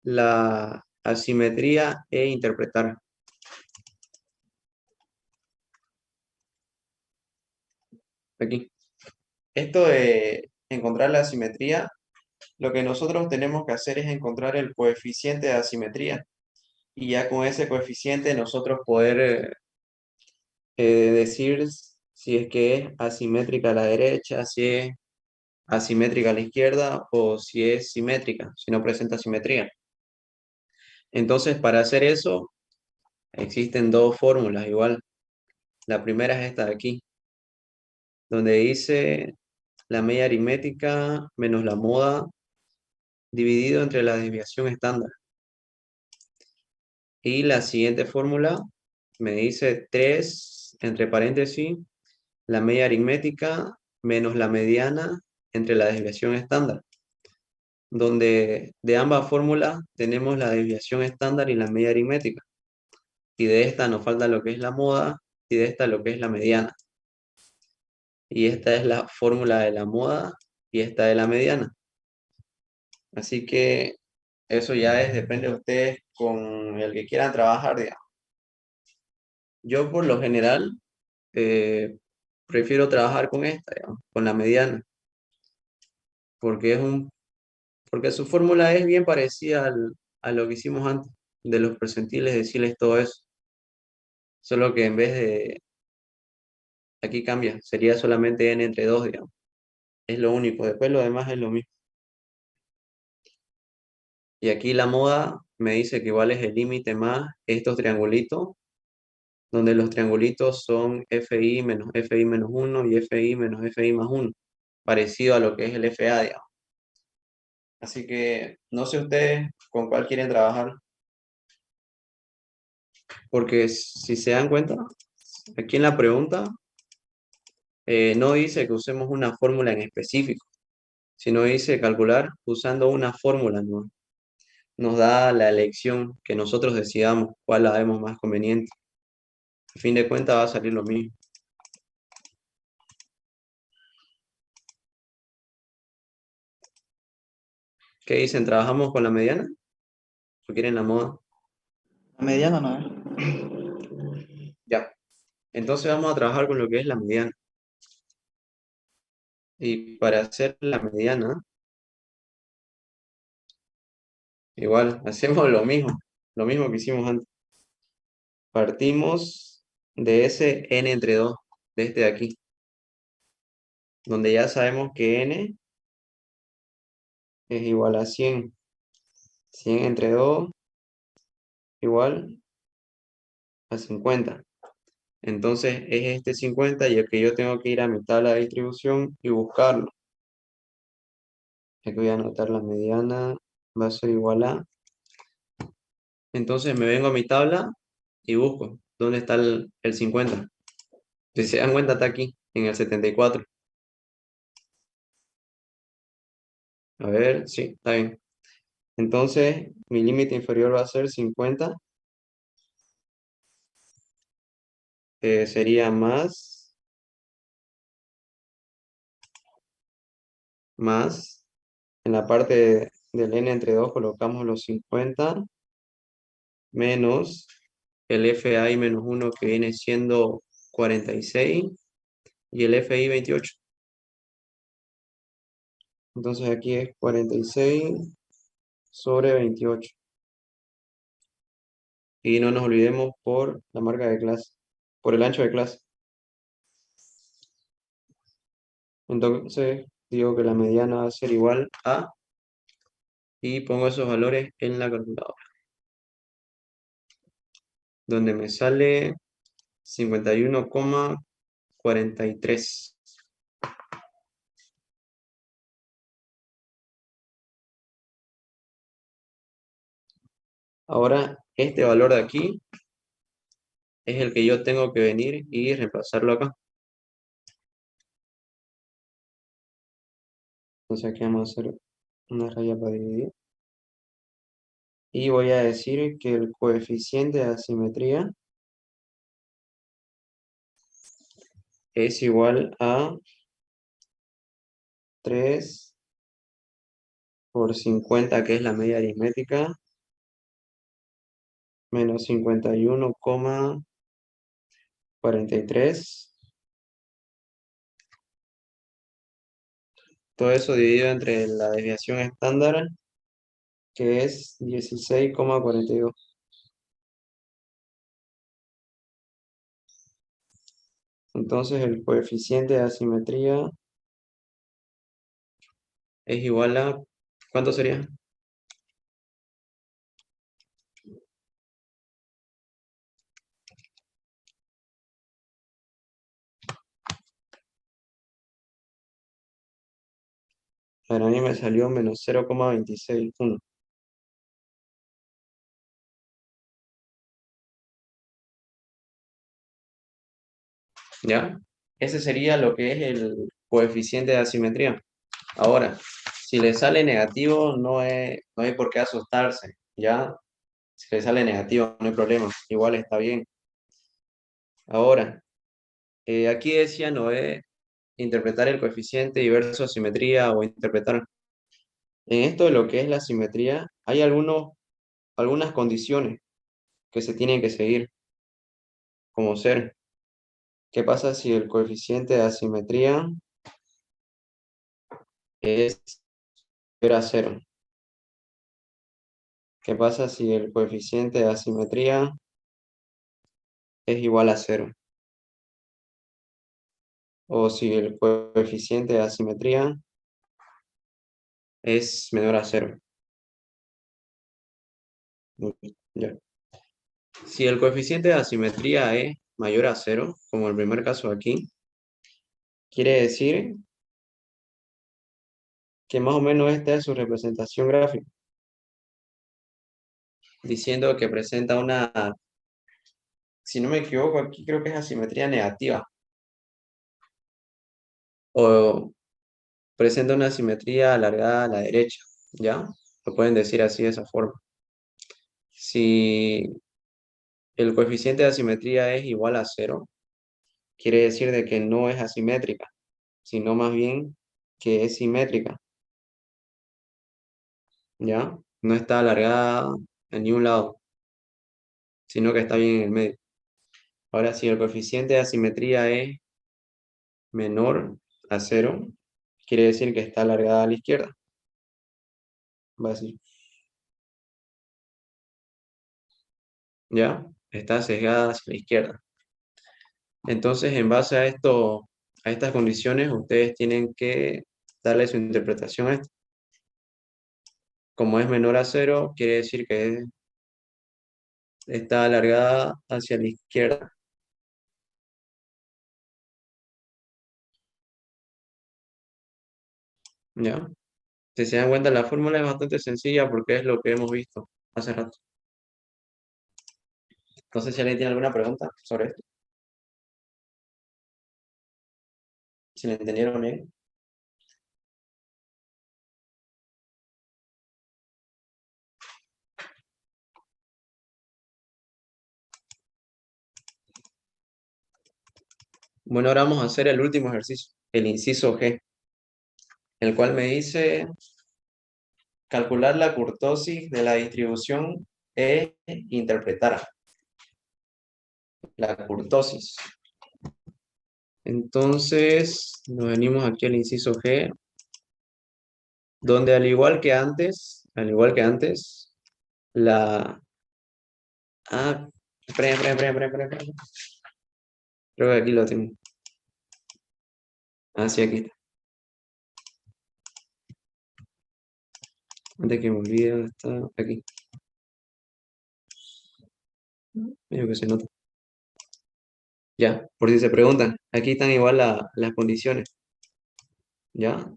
la asimetría e interpretar. Aquí. Esto de encontrar la asimetría, lo que nosotros tenemos que hacer es encontrar el coeficiente de asimetría. Y ya con ese coeficiente nosotros poder decir si es que es asimétrica a la derecha, si es asimétrica a la izquierda o si es simétrica, si no presenta simetría. Entonces, para hacer eso, existen dos fórmulas igual. La primera es esta de aquí, donde dice la media aritmética menos la moda dividido entre la desviación estándar. Y la siguiente fórmula me dice 3, entre paréntesis, la media aritmética menos la mediana entre la desviación estándar, donde de ambas fórmulas tenemos la desviación estándar y la media aritmética. Y de esta nos falta lo que es la moda y de esta lo que es la mediana. Y esta es la fórmula de la moda y esta de la mediana. Así que eso ya depende de ustedes con el que quieran trabajar, digamos. Yo por lo general prefiero trabajar con esta, digamos, con la mediana, porque porque su fórmula es bien parecida a lo que hicimos antes, de los percentiles, decirles todo eso. Solo que en vez de, aquí cambia, sería solamente n entre 2, digamos. Es lo único, después lo demás es lo mismo. Y aquí la moda me dice que igual es el límite más estos triangulitos, donde los triangulitos son FI menos FI menos 1 y FI menos FI más 1, parecido a lo que es el FA, digamos. Así que no sé ustedes con cuál quieren trabajar, porque si se dan cuenta, aquí en la pregunta no dice que usemos una fórmula en específico, sino dice calcular usando una fórmula, ¿no? Nos da la elección que nosotros decidamos cuál la vemos más conveniente. A fin de cuentas va a salir lo mismo. ¿Qué dicen? ¿Trabajamos con la mediana? ¿O quieren la moda? La mediana no es. Ya. Entonces vamos a trabajar con lo que es la mediana. Y para hacer la mediana, igual, hacemos lo mismo que hicimos antes. Partimos de ese n entre 2, de este de aquí, donde ya sabemos que n es igual a 100. 100 entre 2 igual a 50. Entonces es este 50 y el que yo tengo que ir a mi tabla de distribución y buscarlo. Aquí voy a anotar la mediana, va a ser igual a. Entonces me vengo a mi tabla y busco dónde está el 50. Si se dan cuenta, está aquí, en el 74. A ver, sí, está bien. Entonces, mi límite inferior va a ser 50. Sería más. En la parte del n entre 2 colocamos los 50 menos el FI menos 1 que viene siendo 46 y el FI 28. Entonces aquí es 46 sobre 28. Y no nos olvidemos por la marca de clase, por el ancho de clase. Entonces digo que la mediana va a ser igual a, y pongo esos valores en la calculadora, donde me sale 51,43. Ahora, este valor de aquí es el que yo tengo que venir y reemplazarlo acá. Entonces aquí vamos a hacer una raya para dividir. Y voy a decir que el coeficiente de asimetría es igual a 3 por 50, que es la media aritmética, menos 51,43 Todo eso dividido entre la desviación estándar, que es 16,42. Entonces el coeficiente de asimetría es igual a, ¿cuánto sería? Para mí me salió menos 0,261. ¿Ya? Ese sería lo que es el coeficiente de asimetría. Ahora, si le sale negativo, no hay por qué asustarse, ¿ya? Si le sale negativo, no hay problema, igual está bien. Ahora, aquí decía Noé interpretar el coeficiente y ver su asimetría o interpretar. En esto de lo que es la simetría, hay algunas condiciones que se tienen que seguir, como ser, ¿qué pasa si el coeficiente de asimetría es superior a 0? ¿Qué pasa si el coeficiente de asimetría es igual a 0? O si el coeficiente de asimetría es menor a 0. Ya. Si el coeficiente de asimetría es mayor a 0, como el primer caso aquí, quiere decir que más o menos esta es su representación gráfica, diciendo que presenta una, si no me equivoco, aquí creo que es asimetría negativa, o presenta una asimetría alargada a la derecha, ¿ya? Lo pueden decir así de esa forma. Si el coeficiente de asimetría es igual a 0, quiere decir de que no es asimétrica, sino más bien que es simétrica, ¿ya? No está alargada en ningún lado, sino que está bien en el medio. Ahora, si el coeficiente de asimetría es menor a 0, quiere decir que está alargada a la izquierda. Va así. ¿Ya? Está sesgada hacia la izquierda. Entonces, en base a estas condiciones, ustedes tienen que darle su interpretación a esto. Como es menor a 0, quiere decir que está alargada hacia la izquierda. ¿Ya? Si se dan cuenta, la fórmula es bastante sencilla porque es lo que hemos visto hace rato. No sé si alguien tiene alguna pregunta sobre esto. Si le entendieron bien. Bueno, ahora vamos a hacer el último ejercicio, el inciso G, el cual me dice calcular la kurtosis de la distribución e interpretar la kurtosis. Entonces, nos venimos aquí al inciso G, donde al igual que antes, la... Ah, esperen. Creo que aquí lo tengo. Ah, sí, aquí está. Antes que me olvide, ¿dónde está? Aquí. Medio que se nota. Ya, por si se preguntan, aquí están igual las condiciones. ¿Ya?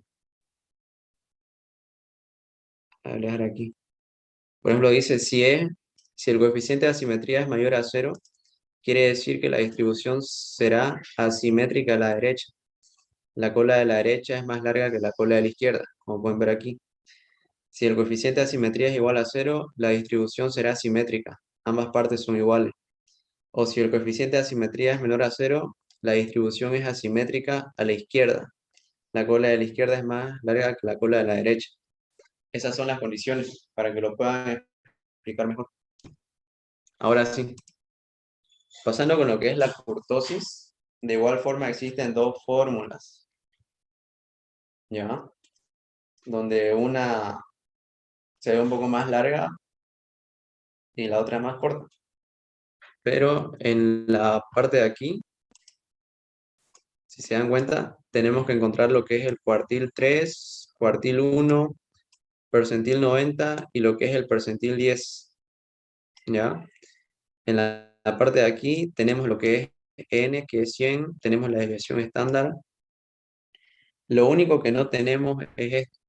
A ver, dejar aquí. Por ejemplo, dice, si el coeficiente de asimetría es mayor a 0, quiere decir que la distribución será asimétrica a la derecha. La cola de la derecha es más larga que la cola de la izquierda, como pueden ver aquí. Si el coeficiente de asimetría es igual a 0, la distribución será simétrica. Ambas partes son iguales. O si el coeficiente de asimetría es menor a 0, la distribución es asimétrica a la izquierda. La cola de la izquierda es más larga que la cola de la derecha. Esas son las condiciones para que lo puedan explicar mejor. Ahora sí, pasando con lo que es la kurtosis, de igual forma existen dos fórmulas. ¿Ya? donde una se ve un poco más larga y la otra es más corta. Pero en la parte de aquí, si se dan cuenta, tenemos que encontrar lo que es el cuartil 3, cuartil 1, percentil 90 y lo que es el percentil 10. ¿Ya? En la parte de aquí tenemos lo que es n, que es 100, tenemos la desviación estándar. Lo único que no tenemos es esto,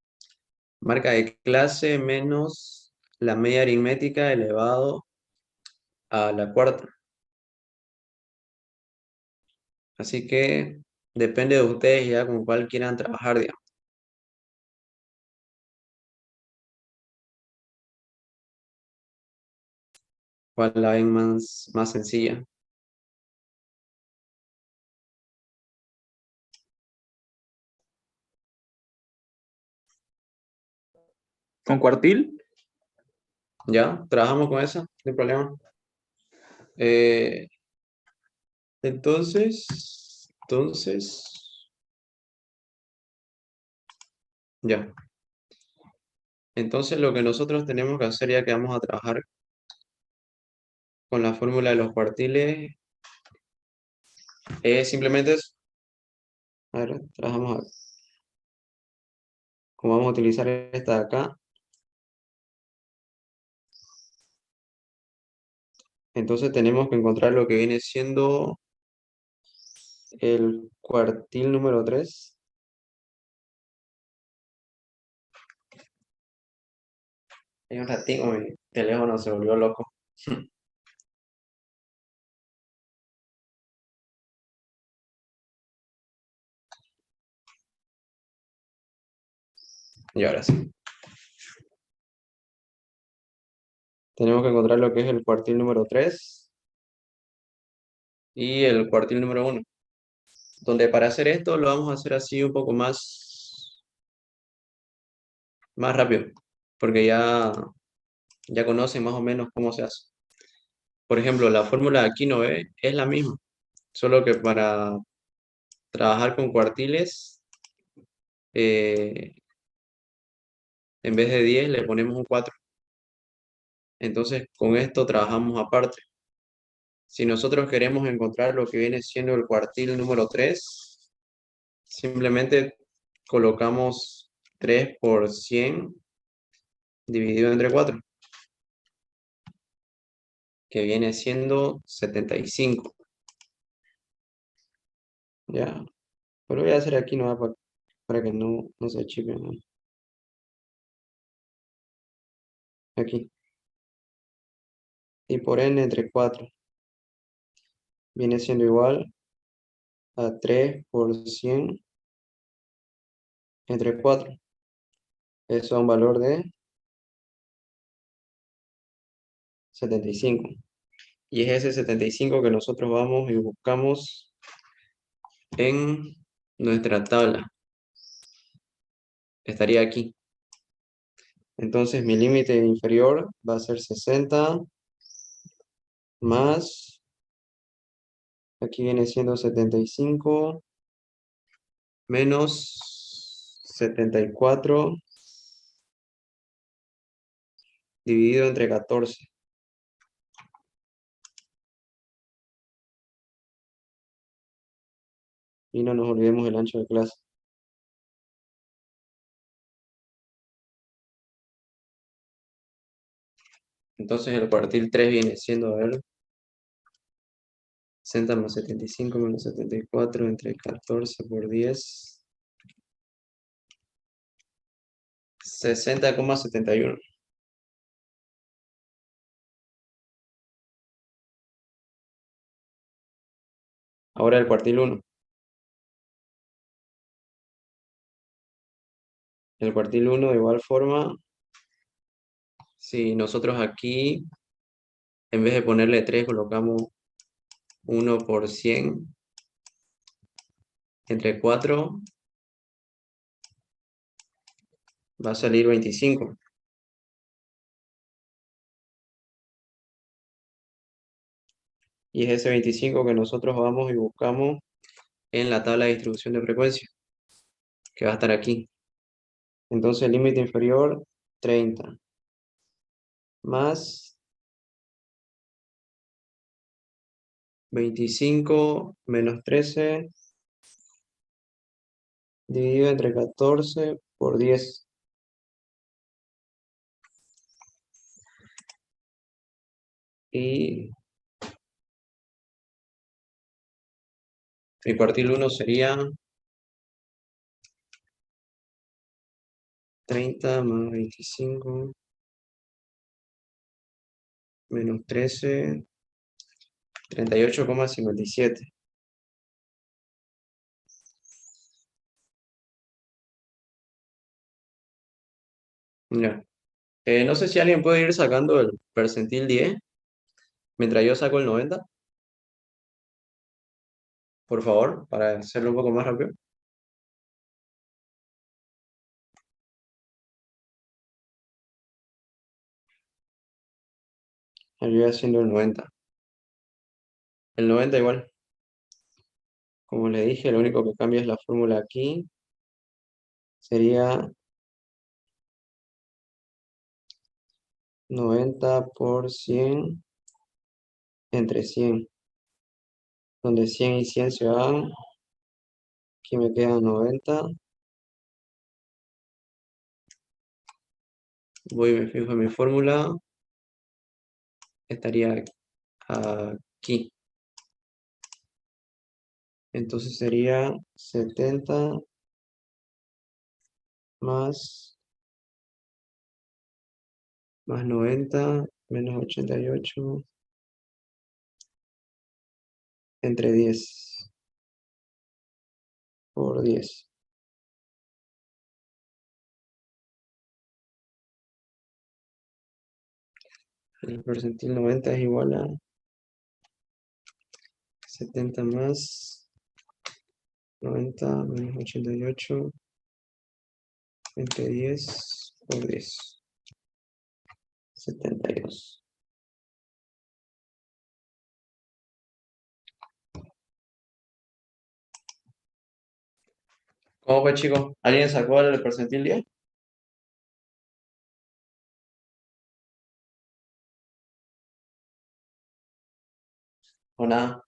marca de clase menos la media aritmética elevado a la cuarta. Así que depende de ustedes ya con cuál quieran trabajar, digamos. ¿Cuál la ven más sencilla? ¿Con cuartil? ¿Ya? ¿Trabajamos con esa? No hay problema. Eh, entonces, ya. Entonces lo que nosotros tenemos que hacer ya que vamos a trabajar con la fórmula de los cuartiles es simplemente eso. A ver, trabajamos acá. Como vamos a utilizar esta de acá, entonces tenemos que encontrar lo que viene siendo el cuartil número 3. Hay un ratito mi teléfono se volvió loco. Y ahora sí. Tenemos que encontrar lo que es el cuartil número 3 y el cuartil número 1. Donde para hacer esto lo vamos a hacer así un poco más rápido. Porque ya conocen más o menos cómo se hace. Por ejemplo, la fórmula de aquí no ve es la misma. Solo que para trabajar con cuartiles, en vez de 10 le ponemos un 4. Entonces, con esto trabajamos aparte. Si nosotros queremos encontrar lo que viene siendo el cuartil número 3, simplemente colocamos 3 por 100 dividido entre 4, que viene siendo 75. Ya, pero voy a hacer aquí no para que no se chipe, ¿no? Aquí. Y por n entre 4 viene siendo igual a 3 por 100 entre 4. Eso da un valor de 75. Y es ese 75 que nosotros vamos y buscamos en nuestra tabla. Estaría aquí. Entonces mi límite inferior va a ser 60 más, aquí viene siendo 75 menos 74 dividido entre 14. Y no nos olvidemos el ancho de clase. Entonces el cuartil 3 viene siendo, a ver, 60 más 75 menos 74 entre 14 por 10. 60,71. Ahora el cuartil 1. El cuartil 1 de igual forma, si nosotros aquí, en vez de ponerle 3, colocamos 1 por 100 entre 4, va a salir 25. Y es ese 25 que nosotros vamos y buscamos en la tabla de distribución de frecuencia, que va a estar aquí. Entonces el límite inferior, 30. Más 25 menos 13 dividido entre 14 por 10. Y el cuartil 1 sería 30 más 25 menos 13, 38,57. Ya. No sé si alguien puede ir sacando el percentil 10 mientras yo saco el 90, por favor, para hacerlo un poco más rápido. Yo voy haciendo el 90. El 90 igual. Como le dije, lo único que cambia es la fórmula aquí. Sería 90 por 100 entre 100. Donde 100 y 100 se van. Aquí me quedan 90. Voy y me fijo en mi fórmula. Estaría aquí. Entonces sería 70 más 90 menos 88 entre 10 por 10. El percentil 90 es igual a 70 más 90 menos 88 entre 10 por 10. 72. ¿Cómo fue, chicos? ¿Alguien sacó el percentil 10? ¿O nada?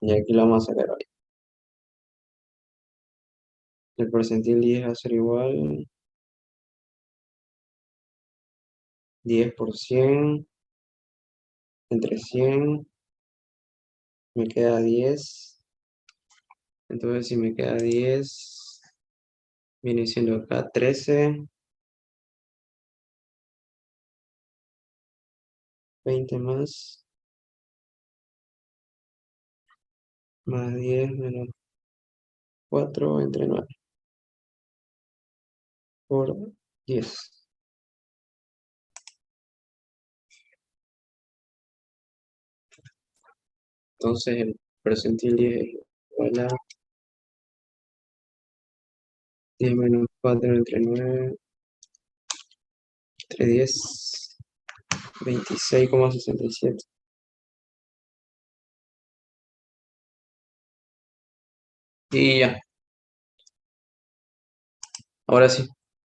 Y aquí lo vamos a sacar hoy. El percentil 10 va a ser igual 10 por 100 entre 100. Me queda 10. Entonces si me queda 10, viene siendo acá 13. 20 más 10 menos 4 entre 9 por 10. Entonces el percentil 10 es igual a 10 menos 4 entre 9 entre 10, 26,67. Y ya, ahora sí.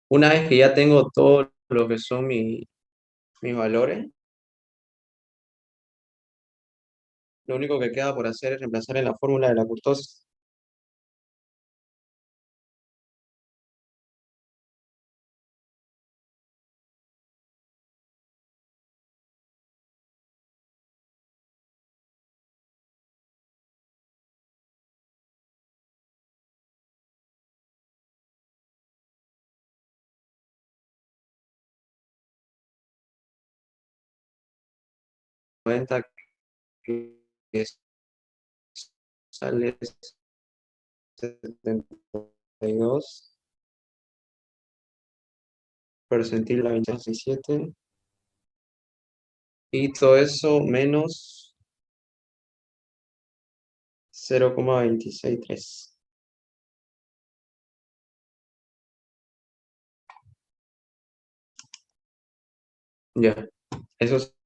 Una vez que ya tengo todo lo que son mis valores, lo único que queda por hacer es reemplazar en la fórmula de la kurtosis. Que sale 72, percentil la 27, y todo eso menos 0,263. Ya, eso es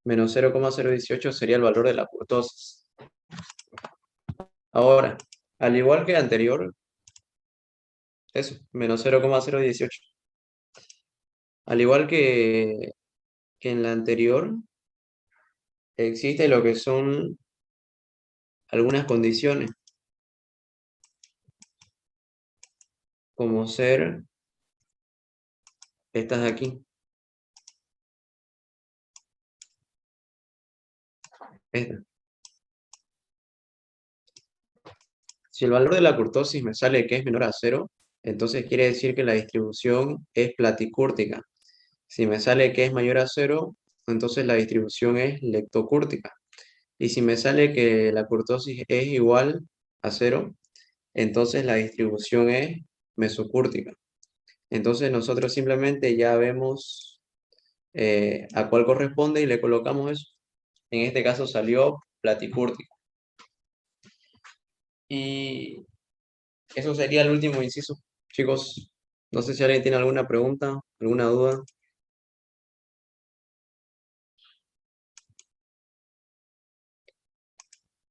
menos 0,018 sería el valor de la kurtosis. Ahora, al igual que el anterior, eso, menos 0,018. Al igual que en la anterior, existe lo que son algunas condiciones, como ser estas de aquí. Esta. Si el valor de la kurtosis me sale que es menor a 0, entonces quiere decir que la distribución es platicúrtica. Si me sale que es mayor a 0, entonces la distribución es leptocúrtica. Y si me sale que la kurtosis es igual a 0, entonces la distribución es mesocúrtica. Entonces nosotros simplemente ya vemos a cuál corresponde y le colocamos eso. En este caso salió platicúrtica. Y eso sería el último inciso. Chicos, no sé si alguien tiene alguna pregunta, alguna duda.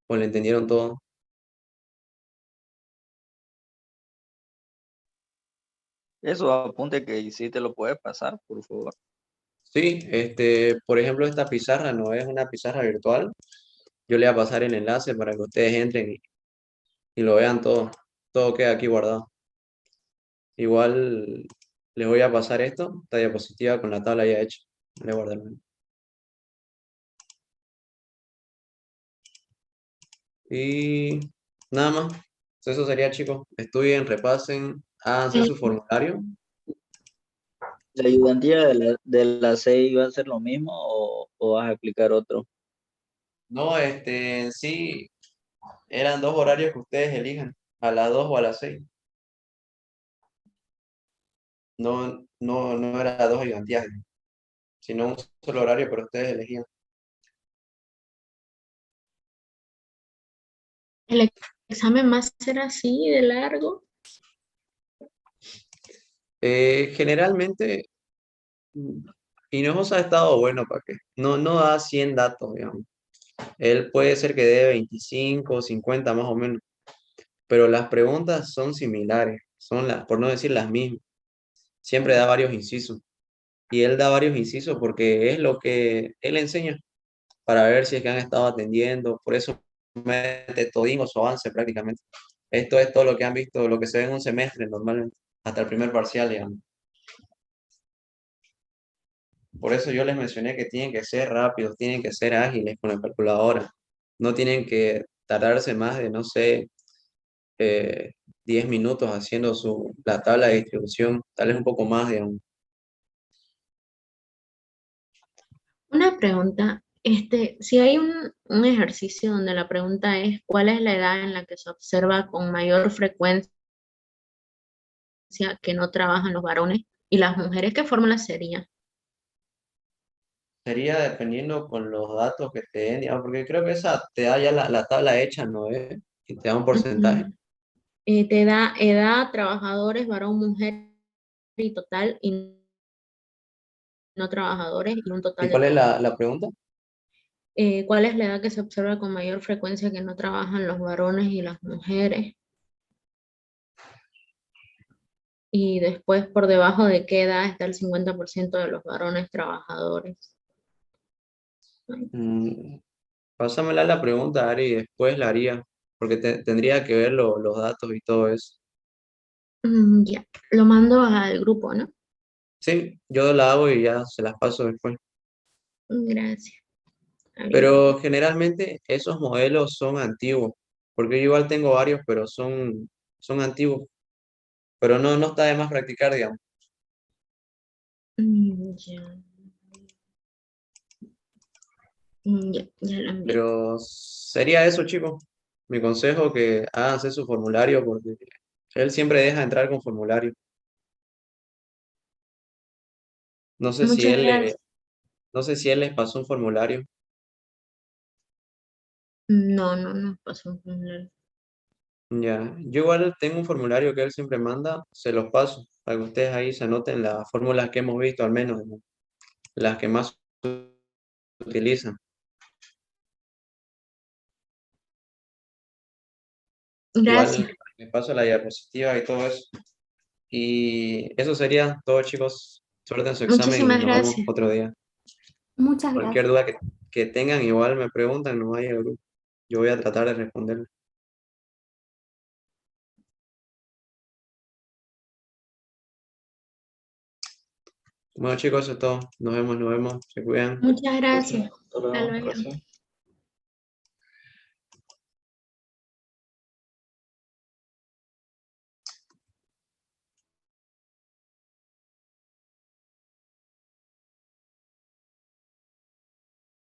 ¿O le entendieron todo? Eso apunte que sí te lo puedes pasar, por favor. Sí, por ejemplo, esta pizarra no es una pizarra virtual. Yo le voy a pasar el enlace para que ustedes entren y lo vean todo. Todo queda aquí guardado. Igual les voy a pasar esta diapositiva con la tabla ya hecha. Voy a guardarla. Y nada más. Eso sería, chicos. Estudien, repasen, háganse su formulario. ¿La ayudantía de la 6 va a ser lo mismo o vas a aplicar otro? No, en sí, eran dos horarios que ustedes elijan, a las 2 o a las 6. No, no era dos ayudantías, sino un solo horario, pero ustedes elegían. El examen va a ser así de largo. Generalmente, Hinojosa ha estado bueno para que no da 100 datos, digamos. Él puede ser que dé 25, 50 más o menos, pero las preguntas son similares, son por no decir las mismas. Siempre da varios incisos. Y él da varios incisos porque es lo que él enseña para ver si es que han estado atendiendo. Por eso mete todingo su avance prácticamente. Esto es todo lo que han visto, lo que se ve en un semestre normalmente, hasta el primer parcial, digamos. Por eso yo les mencioné que tienen que ser rápidos, tienen que ser ágiles con la calculadora. No tienen que tardarse más de, no sé, 10 minutos haciendo la tabla de distribución, tal vez un poco más, digamos. Una pregunta, si hay un ejercicio donde la pregunta es ¿cuál es la edad en la que se observa con mayor frecuencia que no trabajan los varones y las mujeres? ¿Qué fórmula sería? Sería dependiendo con los datos que te den, digamos, porque creo que esa te da ya la tabla hecha, ¿no? Y te da un porcentaje. Te da edad, trabajadores, varón, mujer y total, y no trabajadores y un total ¿Y de cuál es todo. la pregunta? ¿Cuál es la edad que se observa con mayor frecuencia que no trabajan los varones y las mujeres? Y después, por debajo de qué edad está el 50% de los varones trabajadores. Mm, Pásamela la pregunta, Ari, y después la haría, porque tendría que ver los datos y todo eso. Ya, lo mando al grupo, ¿no? Sí, yo la hago y ya se las paso después. Gracias. Ahorita. Pero generalmente esos modelos son antiguos, porque yo igual tengo varios, pero son antiguos. Pero no está de más practicar, digamos. Ya. Ya lo envié. Pero sería eso, chicos. Mi consejo que háganse su formulario, porque él siempre deja entrar con formulario. No sé si Muchas él, gracias. no sé si él les pasó un formulario. No, pasó un formulario. Ya, yo igual tengo un formulario que él siempre manda, se los paso, para que ustedes ahí se anoten las fórmulas que hemos visto, al menos, ¿no? Las que más utilizan. Gracias. Igual les paso la diapositiva y todo eso. Y eso sería todo, chicos. Suerte en su examen y Muchísimas nos vemos gracias. otro día. Muchas Cualquier gracias. duda que tengan, igual me preguntan, no hay el grupo. Yo voy a tratar de responder. Bueno, chicos, eso es todo. Nos vemos, se cuidan. Muchas Gracias. gracias. Hasta Hasta luego. luego. Gracias.